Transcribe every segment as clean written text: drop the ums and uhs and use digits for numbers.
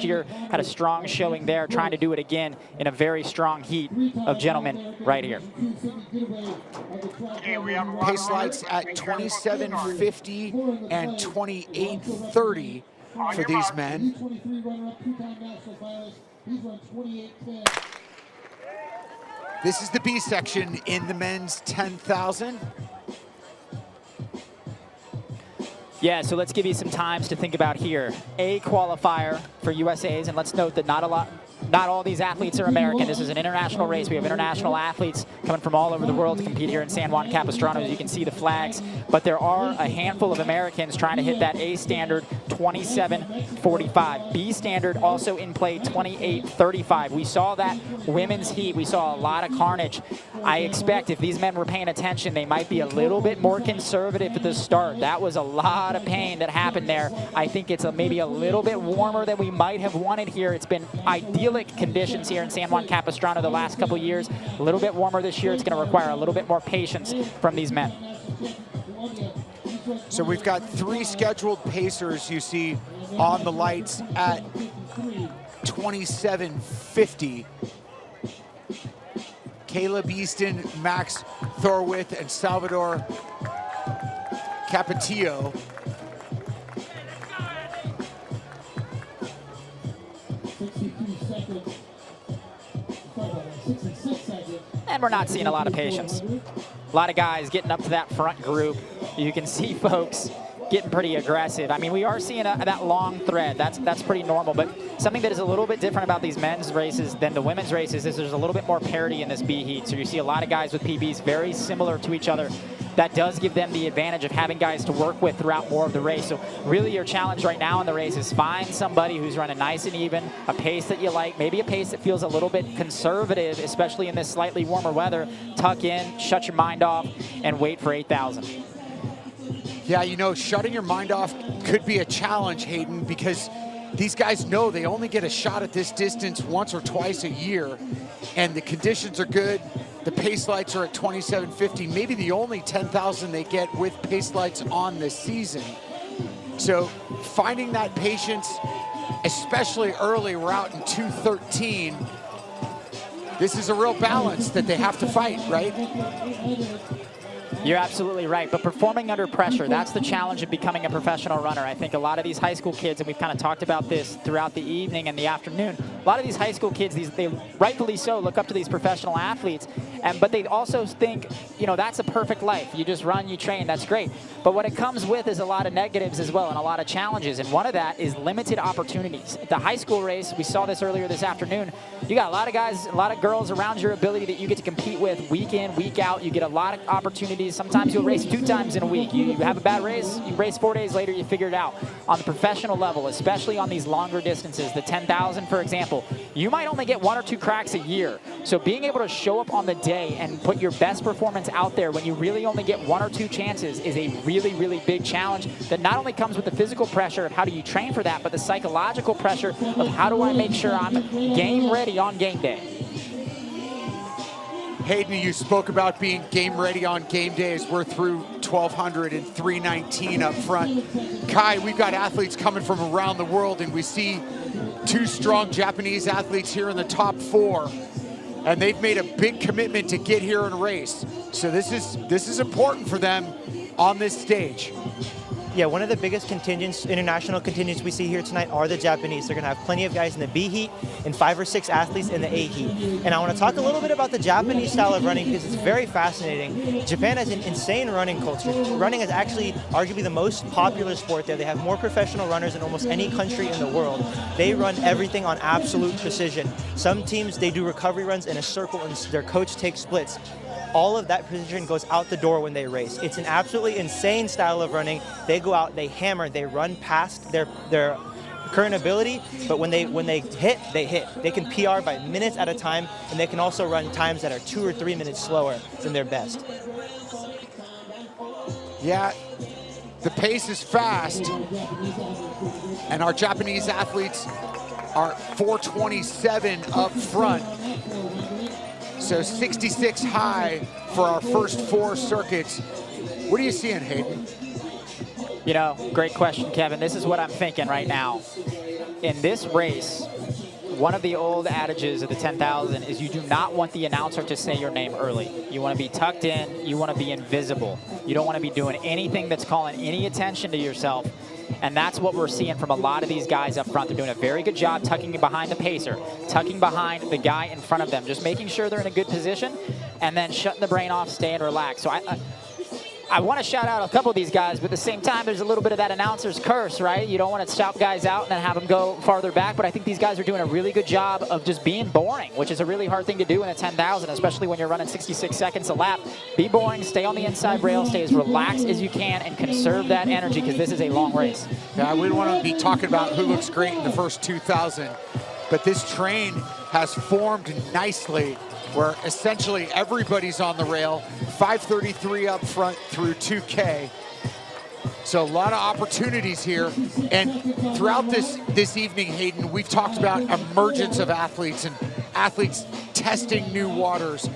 year, had a strong showing there, trying to do it again in a very strong heat of gentlemen right here. Pace lights at 27:50 and 28:30 for these men. This is the B section in the men's 10,000. Yeah, so let's give you some times to think about here. A qualifier for USA's, and let's note that not all these athletes are American. This is an international race. We have international athletes coming from all over the world to compete here in San Juan Capistrano. As you can see the flags, but there are a handful of Americans trying to hit that A standard 27:45. B standard also in play 28:35. We saw that women's heat. We saw a lot of carnage. I expect if these men were paying attention, they might be a little bit more conservative at the start. That was a lot of pain that happened there. I think it's maybe a little bit warmer than we might have wanted here. It's been idyllic conditions here in San Juan Capistrano the last couple years. A little bit warmer this year. It's going to require a little bit more patience from these men. So we've got 3 scheduled pacers you see on the lights at 27:50. Caleb Easton, Max Thorwith, and Salvador Capetillo. And we're not seeing a lot of patience. A lot of guys getting up to that front group. You can see folks getting pretty aggressive. I mean, we are seeing that long thread. That's pretty normal, but something that is a little bit different about these men's races than the women's races is there's a little bit more parity in this B heat. So you see a lot of guys with PBs very similar to each other. That does give them the advantage of having guys to work with throughout more of the race. So really your challenge right now in the race is find somebody who's running nice and even, a pace that you like, maybe a pace that feels a little bit conservative, especially in this slightly warmer weather. Tuck in, shut your mind off, and wait for 8,000. Yeah, you know, shutting your mind off could be a challenge, Hayden, because these guys know they only get a shot at this distance once or twice a year, and the conditions are good. The pace lights are at 27:50, maybe the only 10,000 they get with pace lights on this season. So finding that patience, especially early, we're out in 2:13. This is a real balance that they have to fight, right? You're absolutely right, but performing under pressure, that's the challenge of becoming a professional runner. I think a lot of these high school kids, and we've kind of talked about this throughout the evening and the afternoon, a lot of these high school kids, they rightfully so look up to these professional athletes, but they also think, you know, that's a perfect life. You just run, you train, that's great. But what it comes with is a lot of negatives as well and a lot of challenges, and one of that is limited opportunities. At the high school race, we saw this earlier this afternoon, you got a lot of guys, a lot of girls around your ability that you get to compete with week in, week out. You get a lot of opportunities. Sometimes you'll race 2 times in a week. You have a bad race, you race 4 days later, you figure it out. On the professional level, especially on these longer distances, the 10,000, for example, you might only get 1 or 2 cracks a year. So being able to show up on the day and put your best performance out there when you really only get 1 or 2 chances is a really, really big challenge that not only comes with the physical pressure of how do you train for that, but the psychological pressure of how do I make sure I'm game ready on game day. Hayden, you spoke about being game ready on game day as we're through 1,200 and 319 up front. Kai, we've got athletes coming from around the world, and we see 2 strong Japanese athletes here in the top 4, and they've made a big commitment to get here and race. So this is important for them on this stage. Yeah, one of the biggest contingents, international contingents we see here tonight are the Japanese. They're going to have plenty of guys in the B heat and 5 or 6 athletes in the A heat. And I want to talk a little bit about the Japanese style of running because it's very fascinating. Japan has an insane running culture. Running is actually arguably the most popular sport there. They have more professional runners than almost any country in the world. They run everything on absolute precision. Some teams, they do recovery runs in a circle and their coach takes splits. All of that precision goes out the door when they race. It's an absolutely insane style of running. They go out, they hammer, they run past their current ability, but when they hit, they hit. They can PR by minutes at a time, and they can also run times that are 2 or 3 minutes slower than their best. Yeah, the pace is fast, and our Japanese athletes are 427 up front. So 66 high for our first 4 circuits. What are you seeing, Hayden? You know, great question, Kevin. This is what I'm thinking right now. in this race, one of the old adages of the 10,000 is you do not want the announcer to say your name early. You want to be tucked in. You want to be invisible. You don't want to be doing anything that's calling any attention to yourself. And that's what we're seeing from a lot of these guys up front. They're doing a very good job tucking behind the pacer, tucking behind the guy in front of them, just making sure they're in a good position, and then shutting the brain off, staying relaxed. So I want to shout out a couple of these guys, but at the same time, there's a little bit of that announcer's curse, right? You don't want to shout guys out and then have them go farther back, but I think these guys are doing a really good job of just being boring, which is a really hard thing to do in a 10,000, especially when you're running 66 seconds a lap. Be boring, stay on the inside rail, stay as relaxed as you can, and conserve that energy because this is a long race. Yeah, we don't want to be talking about who looks great in the first 2,000, but this train has formed nicely where essentially everybody's on the rail, 5:33 up front through 2K. So a lot of opportunities here. And throughout this evening, Hayden, we've talked about emergence of athletes and athletes testing new waters.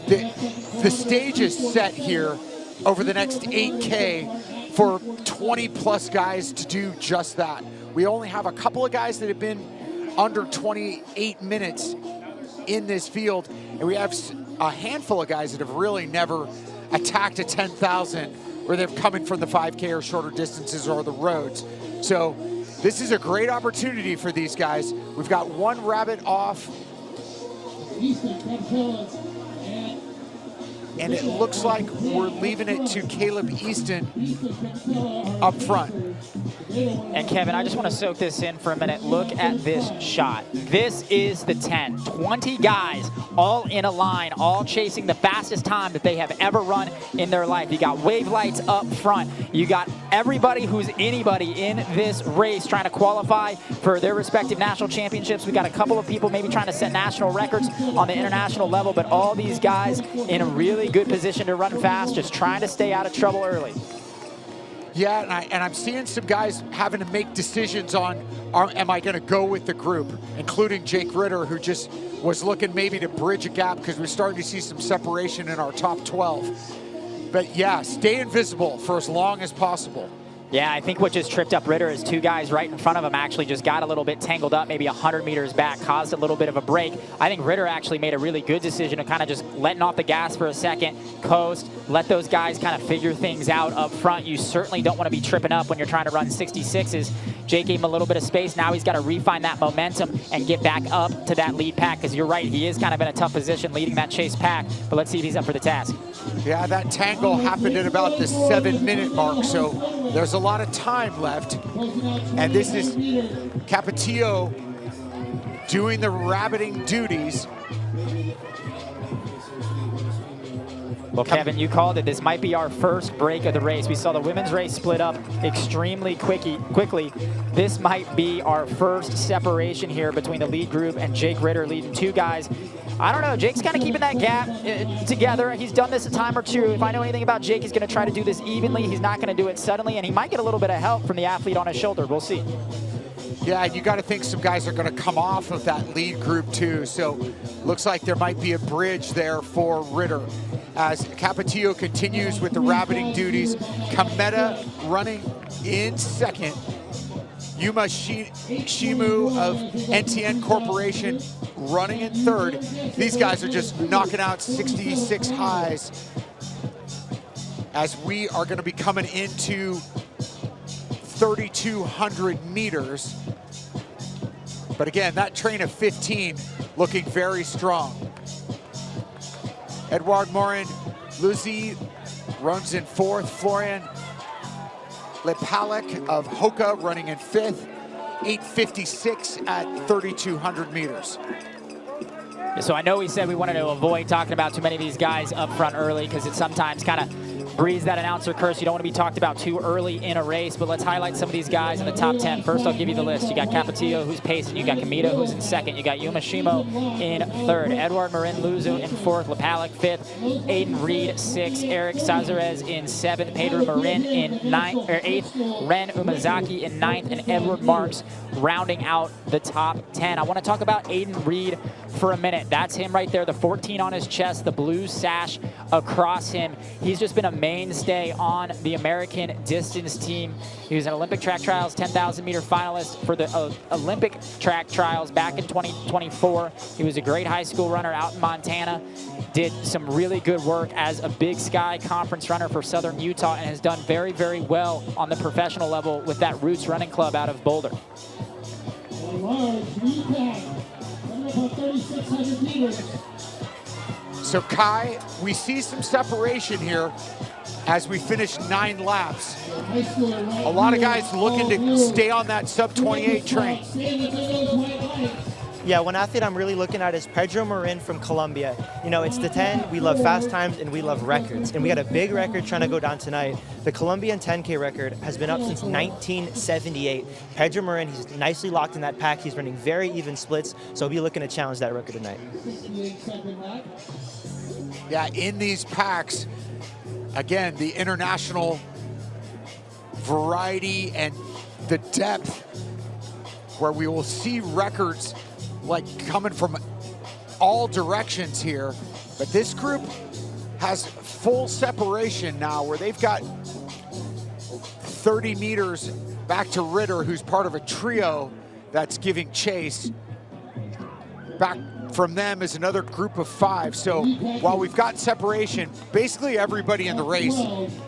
The stage is set here over the next 8K for 20 plus guys to do just that. We only have a couple of guys that have been under 28 minutes in this field, and we have a handful of guys that have really never attacked a 10,000 where they're coming from the 5K or shorter distances or the roads. So this is a great opportunity for these guys. We've got one rabbit off, and it looks like we're leaving it to Caleb Easton up front. And Kevin, I just want to soak this in for a minute. Look at this shot. This is the 10. 20 guys all in a line, all chasing the fastest time that they have ever run in their life. You got wave lights up front. You got everybody who's anybody in this race trying to qualify for their respective national championships. We got a couple of people maybe trying to set national records on the international level, but all these guys in a really good position to run fast, just trying to stay out of trouble early. Yeah, and I'm seeing some guys having to make decisions on, am I going to go with the group, including Jake Ritter, who just was looking maybe to bridge a gap because we're starting to see some separation in our top 12. But yeah, stay invisible for as long as possible. Yeah, I think what just tripped up Ritter is two guys right in front of him actually just got a little bit tangled up, maybe 100 meters back, caused a little bit of a break. I think Ritter actually made a really good decision of kind of just letting off the gas for a second, coast, let those guys kind of figure things out up front. You certainly don't want to be tripping up when you're trying to run 66s. Jake gave him a little bit of space. Now he's got to refine that momentum and get back up to that lead pack, because you're right, he is kind of in a tough position leading that chase pack, but let's see if he's up for the task. Yeah, that tangle happened at about the 7-minute mark, so there's a lot of time left. And this is Capetillo doing the rabbiting duties. Well, Kevin, you called it. This might be our first break of the race. We saw the women's race split up extremely quickly. This might be our first separation here between the lead group and Jake Ritter leading two guys. I don't know. Jake's kind of keeping that gap together. He's done this a time or two. If I know anything about Jake, he's going to try to do this evenly. He's not going to do it suddenly, and he might get a little bit of help from the athlete on his shoulder. We'll see. Yeah, you got to think some guys are going to come off of that lead group too. So looks like there might be a bridge there for Ritter. As Capetillo continues with the rabbiting duties, Kameta running in second. Yuma Shimu of NTN Corporation running in third. These guys are just knocking out 66 highs as we are going to be coming into 3,200 meters. But again, that train of 15 looking very strong. Edouard Morin Luzi runs in fourth. Florian Lepalek of Hoka running in fifth. 8:56 at 3,200 meters. So I know we said we wanted to avoid talking about too many of these guys up front early because it sometimes kind of breeds that announcer curse. You don't want to be talked about too early in a race, but let's highlight some of these guys in the top 10. First, I'll give you the list. You got Capetillo, who's pacing. You got Kameta, who's in second. You got Yuma Shimo in third. Edouard Marin Luzu in fourth. Lepalek fifth. Aiden Reed sixth. Eric Sazarez in seventh. Pedro Marin in eighth. Ren Umazaki in ninth. And Edward Marks rounding out the top 10. I want to talk about Aiden Reed for a minute. That's him right there, the 14 on his chest, the blue sash across him. He's just been a mainstay on the American distance team. He was an Olympic track trials 10,000 meter finalist for the Olympic track trials back in 2024. He was a great high school runner out in Montana. Did some really good work as a Big Sky Conference runner for Southern Utah and has done very, very well on the professional level with that Roots Running Club out of Boulder. So Kai, we see some separation here as we finish 9 laps. A lot of guys looking to stay on that sub-28 train. Yeah, one athlete I'm really looking at is Pedro Marin from Colombia. You know, it's the 10, we love fast times, and we love records. And we got a big record trying to go down tonight. The Colombian 10K record has been up since 1978. Pedro Marin, he's nicely locked in that pack. He's running very even splits, so we'll be looking to challenge that record tonight. Yeah, in these packs, again, the international variety and the depth where we will see records like coming from all directions here. But this group has full separation now where they've got 30 meters back to Ritter, who's part of a trio that's giving chase. Back from them is another group of 5. So while we've got separation, basically everybody in the race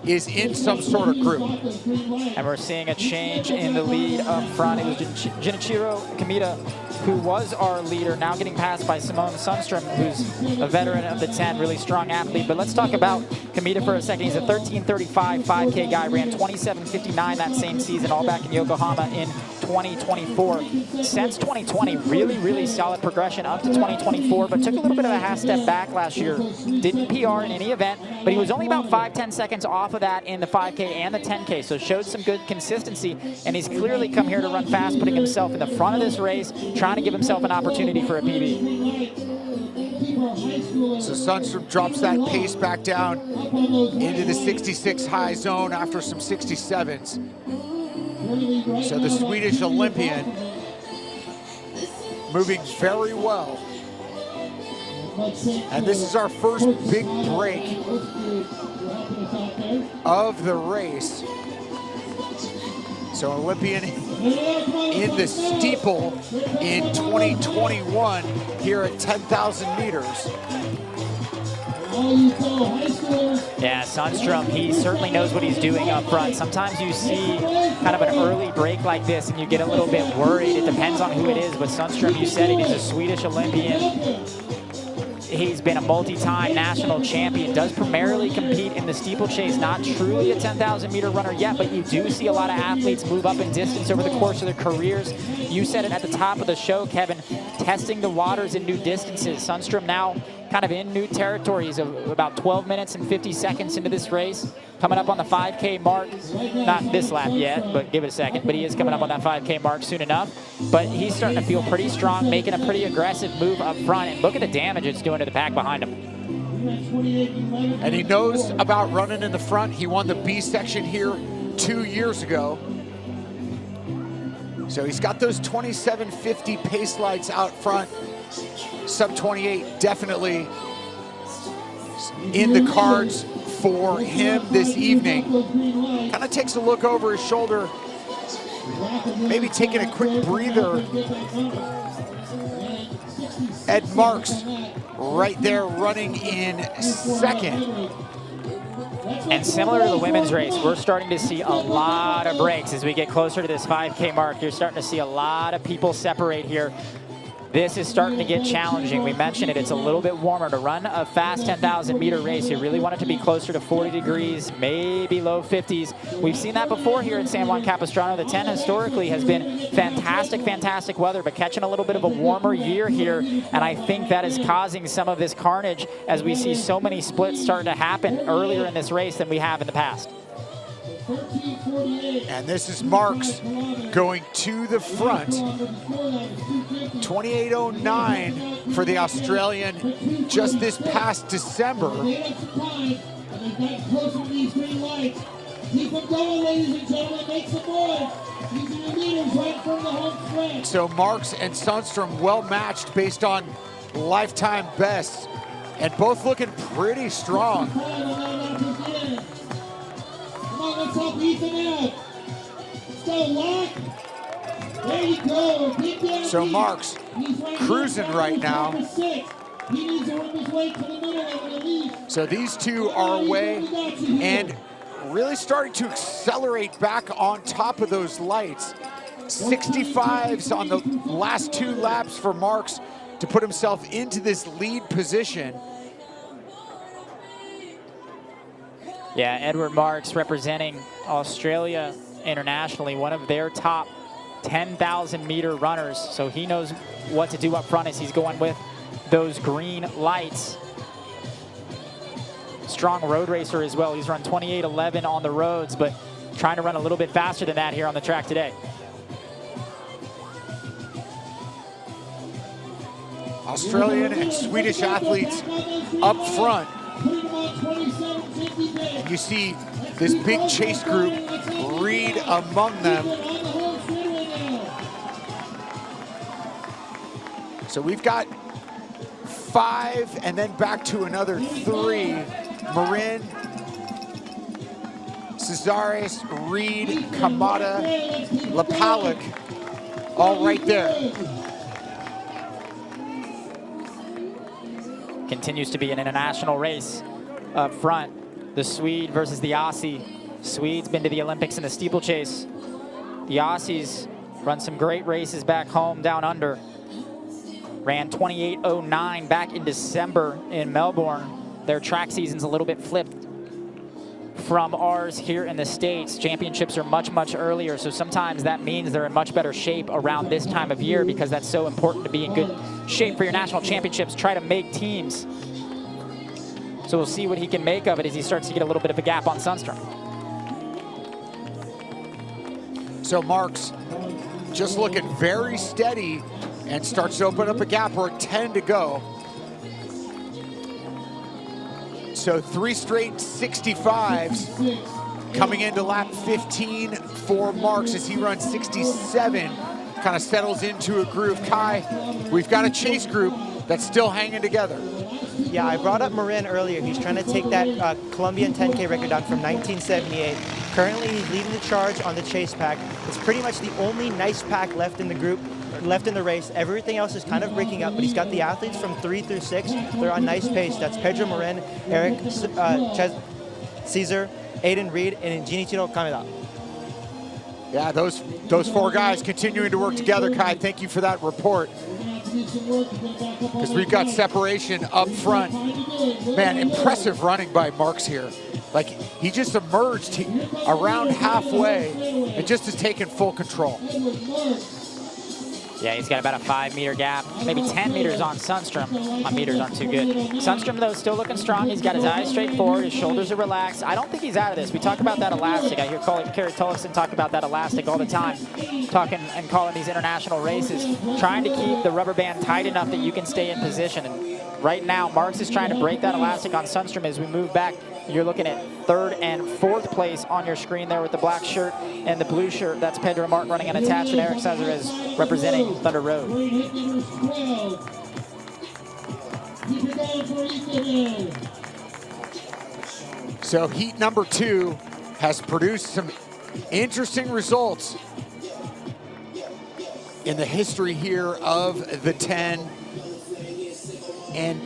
is in some sort of group. And we're seeing a change in the lead up front. It was Junichiro Kamita, who was our leader, now getting passed by Simone Sunstrom, who's a veteran of the 10, really strong athlete. But let's talk about Kamita for a second. He's a 13:35 5K guy, ran 27:59 that same season, all back in Yokohama in 2024. Since 2020, really, really solid progression up to 2024, but took a little bit of a half step back last year. Didn't PR in any event, but he was only about 5-10 seconds off of that in the 5K and the 10K, so showed some good consistency, and he's clearly come here to run fast, putting himself in the front of this race, trying to give himself an opportunity for a PB. So Sunstrom drops that pace back down into the 66 high zone after some 67s. So the Swedish Olympian moving very well. And this is our first big break of the race. So Olympian in the steeple in 2021 here at 10,000 meters. Yeah, Sunstrom, he certainly knows what he's doing up front. Sometimes you see kind of an early break like this and you get a little bit worried. It depends on who it is, but Sunstrom, you said it, he's a Swedish Olympian. He's been a multi-time national champion, does primarily compete in the steeplechase, not truly a 10,000 meter runner yet, but you do see a lot of athletes move up in distance over the course of their careers. You said it at the top of the show, Kevin, testing the waters in new distances. Sunstrom now kind of in new territories of about 12 minutes and 50 seconds into this race. Coming up on the 5K mark, not this lap yet, but give it a second, but he is coming up on that 5K mark soon enough. But he's starting to feel pretty strong, making a pretty aggressive move up front, and look at the damage it's doing to the pack behind him. And he knows about running in the front. He won the B section here 2 years ago. So he's got those 27:50 pace lights out front. Sub 28 definitely in the cards for him this evening. Kind of takes a look over his shoulder, maybe taking a quick breather. Ed Marks right there running in second. And similar to the women's race, we're starting to see a lot of breaks as we get closer to this 5K mark. You're starting to see a lot of people separate here. This is starting to get challenging. We mentioned it, it's a little bit warmer. To run a fast 10,000 meter race, you really want it to be closer to 40 degrees, maybe low 50s. We've seen that before here in San Juan Capistrano. The 10 historically has been fantastic, fantastic weather, but catching a little bit of a warmer year here, and I think that is causing some of this carnage as we see so many splits starting to happen earlier in this race than we have in the past. And this is Marks going to the front. 28:09 for the Australian just this past December. So Marks and Sunstrom well matched based on lifetime bests. and both looking pretty strong. Come on, let's help Ethan out. Let's go, Lock. There you go. Keep down So deep. Marks He's right cruising here. right now. Number 6. He needs to work his way to the middle of the lead. So these two are away and really starting to accelerate back on top of those lights. 65s on the last 2 laps for Marks to put himself into this lead position. Yeah, Edward Marks representing Australia internationally, one of their top 10,000 meter runners. So he knows what to do up front as he's going with those green lights. Strong road racer as well. He's run 28:11 on the roads, but trying to run a little bit faster than that here on the track today. Australian and Swedish athletes up front. And you see this big chase group, Reed among them. So we've got 5 and then back to another 3. Marin, Cesares, Reed, Kamada, Lapalik, all right there. Continues to be an international race up front. The Swede versus the Aussie. Swede's been to the Olympics in the steeplechase. The Aussies run some great races back home down under. Ran 28:09 back in December in Melbourne. Their track season's a little bit flipped from ours here in the States. Championships are much, much earlier, so sometimes that means they're in much better shape around this time of year because that's so important to be in good shape for your national championships. Try to make teams. So we'll see what he can make of it as he starts to get a little bit of a gap on Sunstrom. So Marks just looking very steady and starts to open up a gap. We're at 10 to go. So 3 straight 65s coming into lap 15 for Marks as he runs 67, kind of settles into a groove. Kai, we've got a chase group that's still hanging together. Yeah, I brought up Marin earlier. He's trying to take that Colombian 10K record down from 1978. Currently, he's leading the charge on the chase pack. It's pretty much the only nice pack left in the group, left in the race. Everything else is kind of breaking up, but he's got the athletes from 3 through 6. They're on nice pace. That's Pedro Marin, Eric Caesar, Aiden Reed, and Genichiro Kameda. Yeah, those 4 guys continuing to work together. Kai, thank you for that report. Because we've got separation up front. Man, impressive running by Marks here. Like, he just emerged around halfway and just has taken full control. Yeah, he's got about a 5-meter gap, maybe 10 meters on Sunstrom. My meters aren't too good. Sunstrom, though, still looking strong. He's got his eyes straight forward. His shoulders are relaxed. I don't think he's out of this. We talk about that elastic. I hear Kerry Tollefson talk about that elastic all the time, talking and calling these international races, trying to keep the rubber band tight enough that you can stay in position. And right now, Marks is trying to break that elastic on Sunstrom as we move back. You're looking at 3rd and 4th place on your screen there with the black shirt and the blue shirt. That's Pedro Mark running unattached, and Eric Caesar is representing Thunder Road. So heat number 2 has produced some interesting results in the history here of the 10. And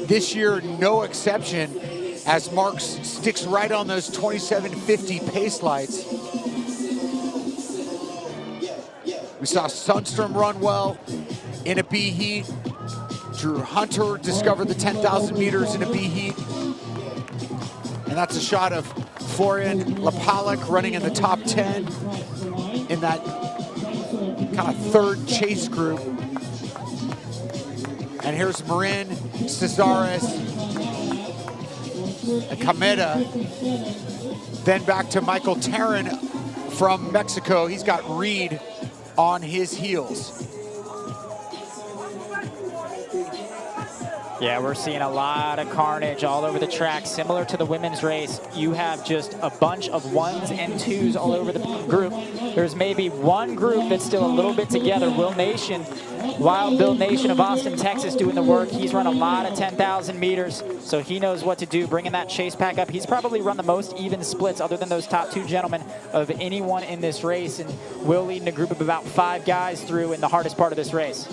this year, no exception, as Marks sticks right on those 27:50 pace lights. We saw Sunstrom run well in a B heat. Drew Hunter discovered the 10,000 meters in a B heat. And that's a shot of Florian Lapalik running in the top 10 in that kind of 3rd chase group. And here's Marin, Cesares, and Kameda. Then back to Michael Tarrin from Mexico. He's got Reed on his heels. Yeah, we're seeing a lot of carnage all over the track. Similar to the women's race, you have just a bunch of 1s and 2s all over the group. There's maybe one group that's still a little bit together. Will Nation Wild Bill Nation of Austin, Texas doing the work. He's run a lot of 10,000 meters, so he knows what to do, bringing that chase pack up. He's probably run the most even splits other than those top 2 gentlemen of anyone in this race, and Will leading a group of about 5 guys through in the hardest part of this race.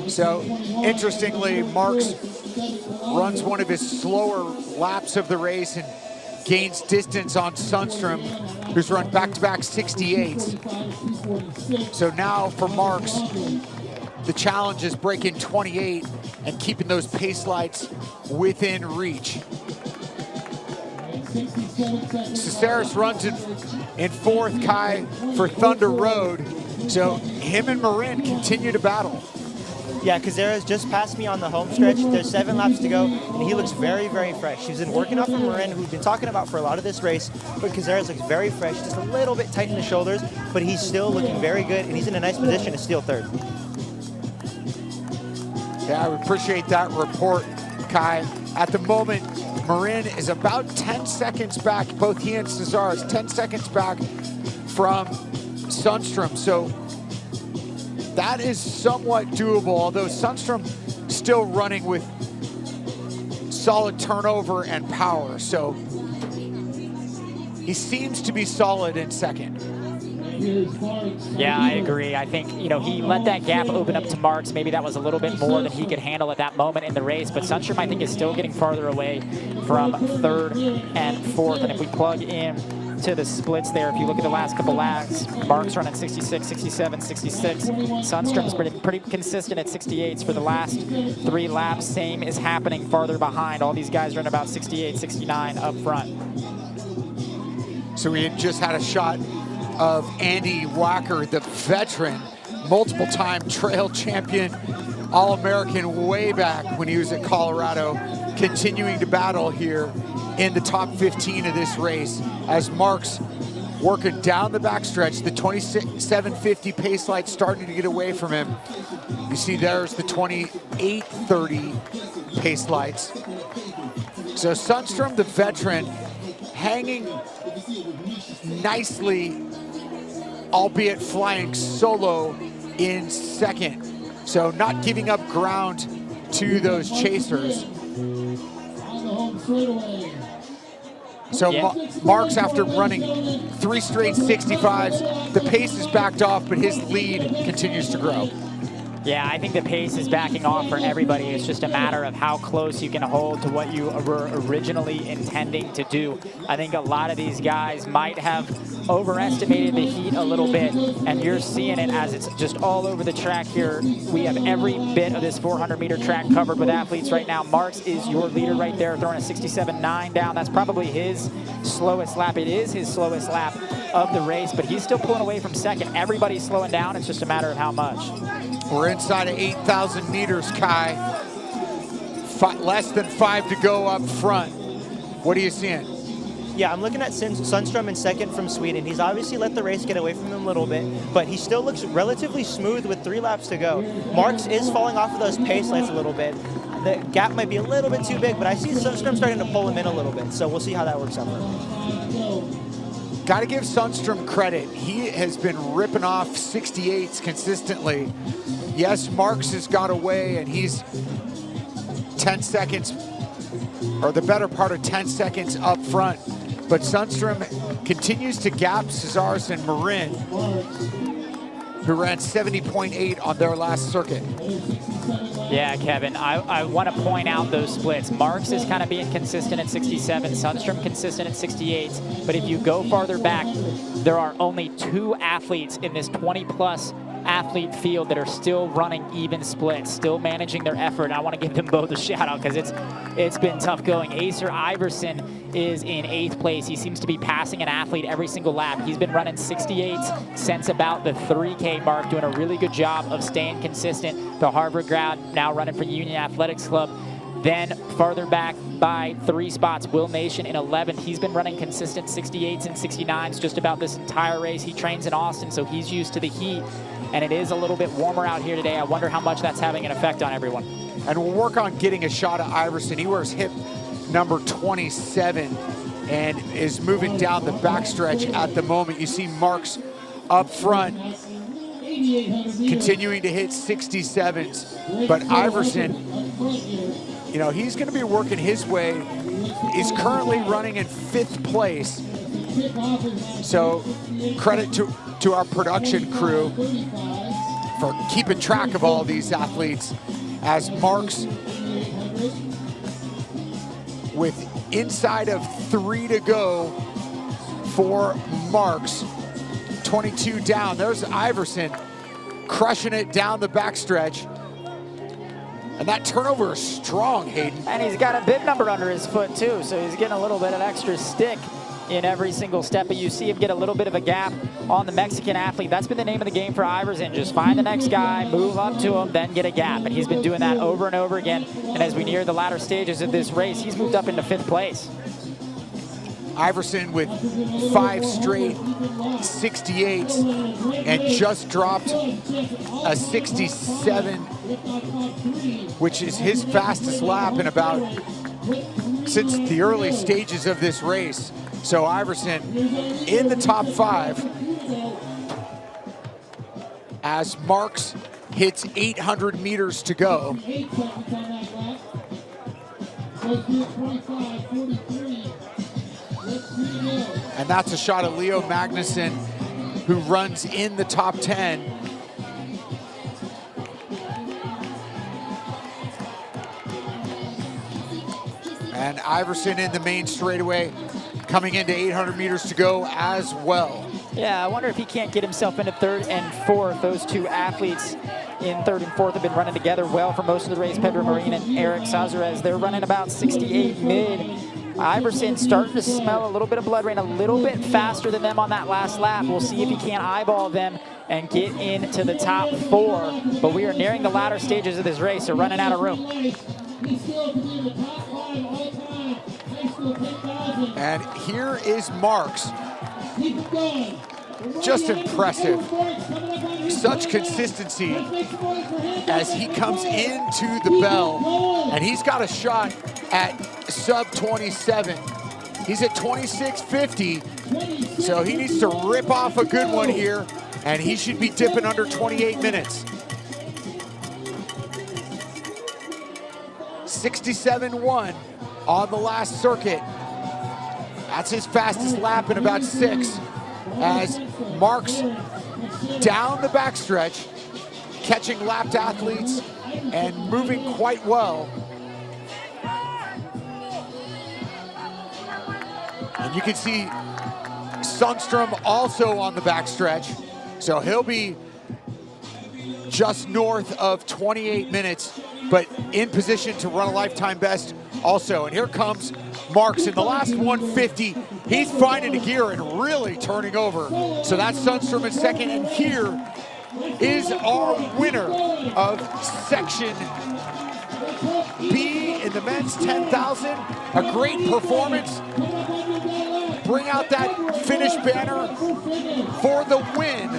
So, interestingly, Marks runs one of his slower laps of the race and gains distance on Sunstrom, who's run back-to-back 68s. So now for Marks, the challenge is breaking 28 and keeping those pace lights within reach. Caceres runs in 4th, Kai, for Thunder Road. So him and Marin continue to battle. Yeah, Caceres just passed me on the home stretch. There's 7 laps to go, and he looks very, very fresh. He's been working off of Marin, who we've been talking about for a lot of this race, but Caceres looks very fresh, just a little bit tight in the shoulders, but he's still looking very good, and he's in a nice position to steal 3rd. Yeah, I appreciate that report, Kai. At the moment, Marin is about 10 seconds back, both he and Caceres, 10 seconds back from Sunstrom. So that is somewhat doable, although Sunstrom still running with solid turnover and power. So he seems to be solid in 2nd. Yeah, I agree. I think, you know, he let that gap open up to Marks. Maybe that was a little bit more than he could handle at that moment in the race, but Sunstrom, I think, is still getting farther away from 3rd and 4th. And if we plug in to the splits there, if you look at the last couple laps, Marks running 66, 67, 66. Sunstrom's pretty consistent at 68s for the last 3 laps. Same is happening farther behind. All these guys run about 68, 69 up front. So we had just had a shot of Andy Wacker, the veteran, multiple-time trail champion, All-American way back when he was at Colorado, continuing to battle here in the top 15 of this race as Marks working down the backstretch. The 27:50 pace light starting to get away from him. You see there's the 28:30 pace lights. So Sunstrom, the veteran, hanging nicely, albeit flying solo in 2nd. So not giving up ground to those chasers. So yeah. Marks, after running 3 straight 65s, the pace is backed off, but his lead continues to grow. Yeah, I think the pace is backing off for everybody. It's just a matter of how close you can hold to what you were originally intending to do. I think a lot of these guys might have overestimated the heat a little bit, and you're seeing it as it's just all over the track here. We have every bit of this 400-meter track covered with athletes right now. Marks is your leader right there, throwing a 67.9 down. That's probably his slowest lap. It is his slowest lap of the race, but he's still pulling away from 2nd. Everybody's slowing down. It's just a matter of how much. We're inside of 8,000 meters, Kai. Less than 5 to go up front. What are you seeing? Yeah, I'm looking at Sunstrom in 2nd from Sweden. He's obviously let the race get away from him a little bit, but he still looks relatively smooth with 3 laps to go. Marks is falling off of those pace lights a little bit. The gap might be a little bit too big, but I see Sunstrom starting to pull him in a little bit, so we'll see how that works out for him. Got to give Sunstrom credit. He has been ripping off 68s consistently. Yes, Marks has got away, and he's 10 seconds, or the better part of 10 seconds up front. But Sunstrom continues to gap Caceres and Marin, who ran 70.8 on their last circuit. Yeah, Kevin, I want to point out those splits. Marks is kind of being consistent at 67, Sunstrom consistent at 68, but if you go farther back, there are only 2 athletes in this 20-plus athlete field that are still running even splits, still managing their effort. And I want to give them both a shout out because it's been tough going. Acer Iverson is in 8th place. He seems to be passing an athlete every single lap. He's been running 68s since about the 3K mark, doing a really good job of staying consistent. The Harvard grad now running for Union Athletics Club. Then farther back by 3 spots, Will Nation in 11th. He's been running consistent 68s and 69s just about this entire race. He trains in Austin, so he's used to the heat. And it is a little bit warmer out here today. I wonder how much that's having an effect on everyone. And we'll work on getting a shot of Iverson. He wears hip number 27 and is moving down the backstretch at the moment. You see Marks up front, continuing to hit 67s. But Iverson, you know, he's going to be working his way. He's currently running in 5th place. So credit to our production crew for keeping track of all these athletes, as Marks, with inside of 3 to go for Marks, 22 down. There's Iverson crushing it down the backstretch. And that turnover is strong, Hayden. And he's got a bib number under his foot too, so he's getting a little bit of extra stick in every single step, but you see him get a little bit of a gap on the Mexican athlete. That's been the name of the game for Iverson. Just find the next guy, move up to him, then get a gap. And he's been doing that over and over again. And as we near the latter stages of this race, he's moved up into 5th place. Iverson with 5 straight 68s and just dropped a 67, which is his fastest lap in about since the early stages of this race. So Iverson in the top 5 as Marks hits 800 meters to go. And that's a shot at Leo Magnuson, who runs in the top 10. And Iverson in the main straightaway, coming into 800 meters to go as well. Yeah, I wonder if he can't get himself into 3rd and 4th. Those two athletes in 3rd and 4th have been running together well for most of the race. Pedro Marin and Eric Sazarez, they're running about 68 mid. Iverson starting to smell a little bit of blood rain, a little bit faster than them on that last lap. We'll see if he can't eyeball them and get into the top 4. But we are nearing the latter stages of this race, so running out of room. And here is Marks. Just impressive. Such consistency as he comes into the bell. And he's got a shot at sub 27. He's at 26:50. So he needs to rip off a good one here. And he should be dipping under 28 minutes. 67.1 on the last circuit. That's his fastest lap in about 6. As Marks down the backstretch, catching lapped athletes and moving quite well. And you can see Sunstrom also on the backstretch. So he'll be just north of 28 minutes, but in position to run a lifetime best also. And here comes Marks in the last 150. He's finding a gear and really turning over. So that's Sunstrom in 2nd. And here is our winner of Section B in the men's 10,000. A great performance. Bring out that finish banner for the win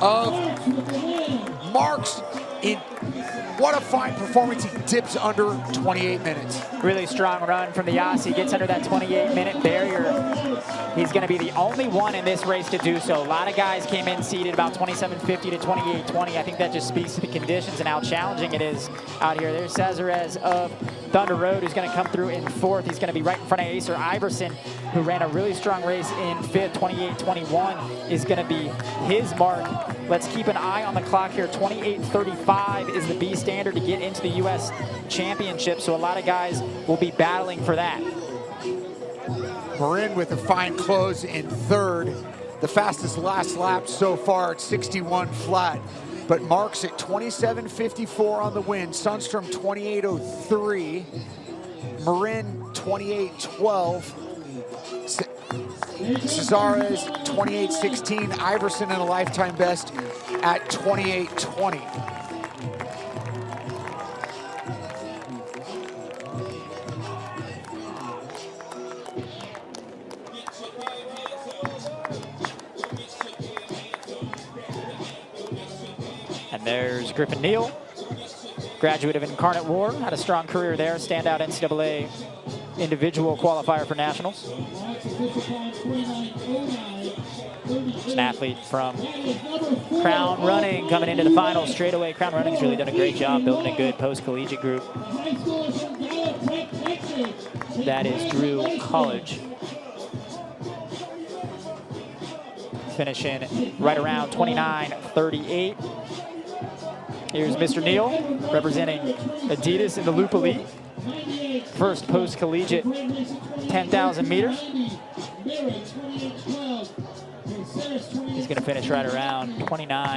of Marks. What a fine performance. He dips under 28 minutes. Really strong run from the Aussie. Gets under that 28-minute barrier. He's going to be the only one in this race to do so. A lot of guys came in seated about 27.50 to 28.20. I think that just speaks to the conditions and how challenging it is out here. There's Cesarez of Thunder Road, who's going to come through in 4th. He's going to be right in front of Acer Iverson, who ran a really strong race in 5th. 28.21 is going to be his mark. Let's keep an eye on the clock here. 28.35 is the B standard to get into the U.S. Championship, so a lot of guys will be battling for that. Marin with a fine close in 3rd. The fastest last lap so far at 61 flat. But Marks at 27.54 on the win. Sunstrom 28.03. Marin 28.12. Cesarez 28.16. Iverson in a lifetime best at 28.20. And there's Griffin Neal, graduate of Incarnate War, had a strong career there, standout NCAA individual qualifier for nationals. There's an athlete from Crown Running coming into the finals straight away. Crown Running's really done a great job building a good post-collegiate group. That is Drew College. Finishing right around 29:38. Here's Mr. Neal representing Adidas in the Loop Elite. First post-collegiate 10,000 meters. He's going to finish right around 29.